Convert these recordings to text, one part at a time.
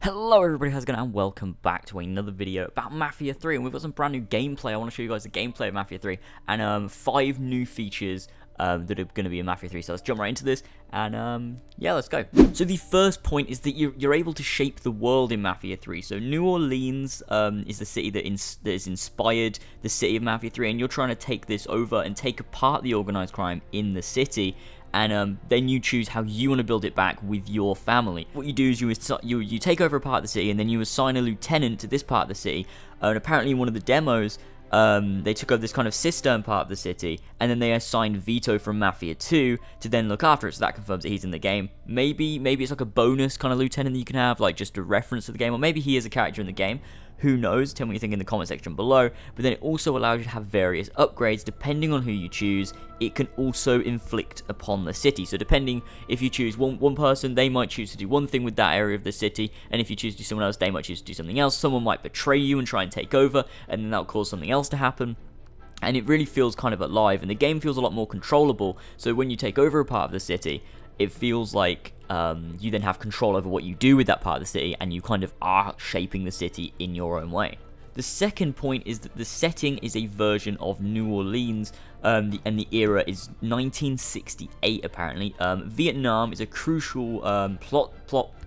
Hello everybody, how's it going, and welcome back to another video about Mafia 3, and we've got some brand new gameplay. I want to show you guys the gameplay of Mafia 3, and 5 new features that are going to be in Mafia 3, so let's jump right into this, and yeah, let's go. So the first point is that you're able to shape the world in Mafia 3, so New Orleans is the city that is inspired the city of Mafia 3, and you're trying to take this over and take apart the organized crime in the city. And then you choose how you want to build it back with your family. What you do is you take over a part of the city, and then you assign a lieutenant to this part of the city. And apparently in one of the demos, they took over this kind of cistern part of the city, and then they assigned Vito from Mafia 2 to then look after it, so that confirms that he's in the game. Maybe it's like a bonus kind of lieutenant that you can have, like just a reference to the game, or maybe he is a character in the game. Who knows? Tell me what you think in the comment section below. But then it also allows you to have various upgrades depending on who you choose. It can also inflict upon the city. So depending, if you choose one person, they might choose to do one thing with that area of the city. And if you choose to do someone else, they might choose to do something else. Someone might betray you and try and take over, and then that'll cause something else to happen. And it really feels kind of alive, and the game feels a lot more controllable. So when you take over a part of the city, it feels like you then have control over what you do with that part of the city, and you kind of are shaping the city in your own way. The second point is that the setting is a version of New Orleans, and the era is 1968 apparently. Vietnam is a crucial plot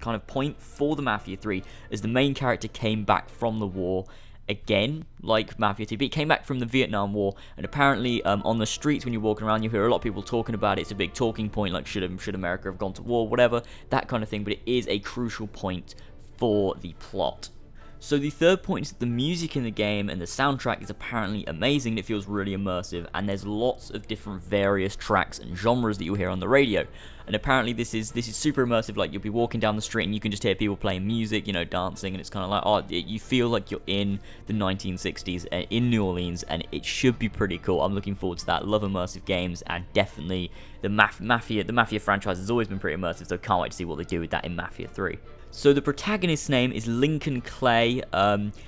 kind of point for the Mafia 3, as the main character came back from the war. Again, like Mafia 2, but it came back from the Vietnam War, and apparently on the streets when you're walking around, you hear a lot of people talking about it. It's a big talking point, like should America have gone to war, whatever, that kind of thing, but it is a crucial point for the plot. So the third point is that the music in the game and the soundtrack is apparently amazing. It feels really immersive, and there's lots of different various tracks and genres that you'll hear on the radio. And apparently this is super immersive. Like, you'll be walking down the street and you can just hear people playing music, you know, dancing, and it's kind of like, oh, you feel like you're in the 1960s in New Orleans, and it should be pretty cool. I'm looking forward to that. Love immersive games, and definitely the Mafia franchise has always been pretty immersive, so can't wait to see what they do with that in Mafia 3. So the protagonist's name is Lincoln Clay.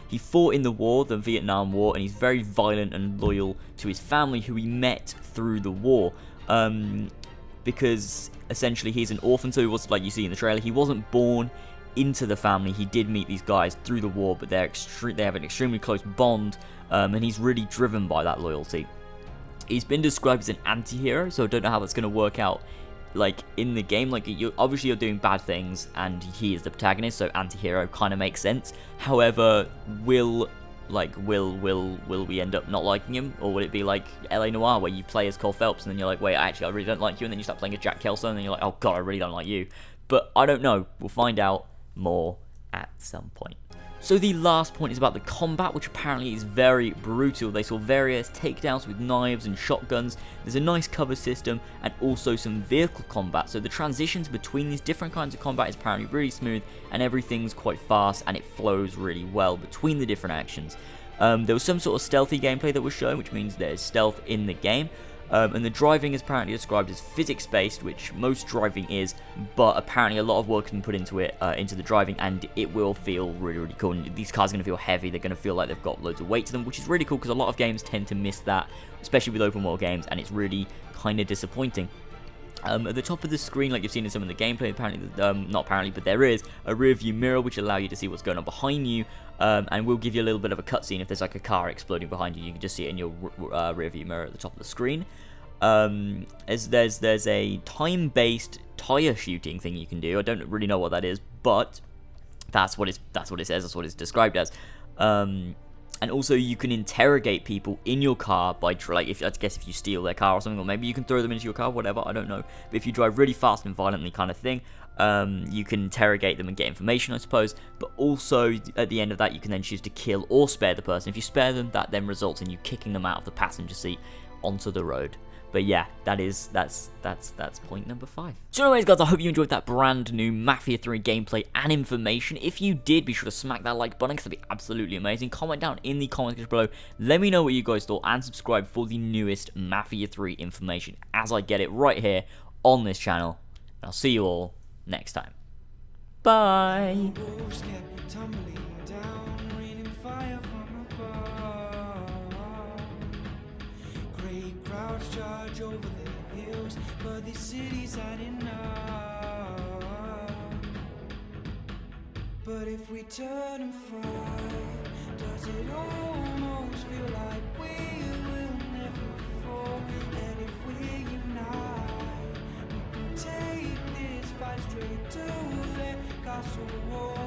He fought in the war, the Vietnam War, and he's very violent and loyal to his family, who he met through the war. Because essentially he's an orphan, so he was, like you see in the trailer, he wasn't born into the family. He did meet these guys through the war, but they have an extremely close bond, and he's really driven by that loyalty. He's been described as an anti-hero, so I don't know how that's going to work out, like, in the game. Like, obviously you're doing bad things, and he is the protagonist, so anti-hero kind of makes sense. However, will we end up not liking him, or will it be like LA Noire, where you play as Cole Phelps, and then you're like, wait, actually I really don't like you, and then you start playing as Jack Kelso, and then you're like, oh god, I really don't like you. But I don't know. We'll find out more at some point. So the last point is about the combat, which apparently is very brutal. They saw various takedowns with knives and shotguns. There's a nice cover system, and also some vehicle combat. So the transitions between these different kinds of combat is apparently really smooth, and everything's quite fast, and it flows really well between the different actions. There was some sort of stealthy gameplay that was shown, which means there's stealth in the game. And the driving is apparently described as physics-based, which most driving is, but apparently a lot of work has been put into it, into the driving, and it will feel really, really cool. And these cars are going to feel heavy, they're going to feel like they've got loads of weight to them, which is really cool, because a lot of games tend to miss that, especially with open world games, and it's really kind of disappointing. At the top of the screen, like you've seen in some of the gameplay, apparently, not apparently, but there is a rear view mirror, which allows you to see what's going on behind you, and will give you a little bit of a cutscene. If there's like a car exploding behind you, you can just see it in your rear view mirror at the top of the screen. As there's a time-based tire shooting thing you can do. I don't really know what that is, but that's what it says. That's what it's described as. And also you can interrogate people in your car by, like, if you steal their car or something, or maybe you can throw them into your car, whatever, I don't know. But if you drive really fast and violently kind of thing, you can interrogate them and get information, I suppose. But also at the end of that, you can then choose to kill or spare the person. If you spare them, that then results in you kicking them out of the passenger seat onto the road. But yeah, that's point number 5. So anyways, guys, I hope you enjoyed that brand new Mafia 3 gameplay and information. If you did, be sure to smack that like button, because that'd be absolutely amazing. Comment down in the comments section below. Let me know what you guys thought, and subscribe for the newest Mafia 3 information as I get it right here on this channel. And I'll see you all next time. Bye. Crowds charge over the hills, but these cities had enough. But if we turn and fight, does it almost feel like we will never fall? And if we unite, we can take this fight straight to the castle wall.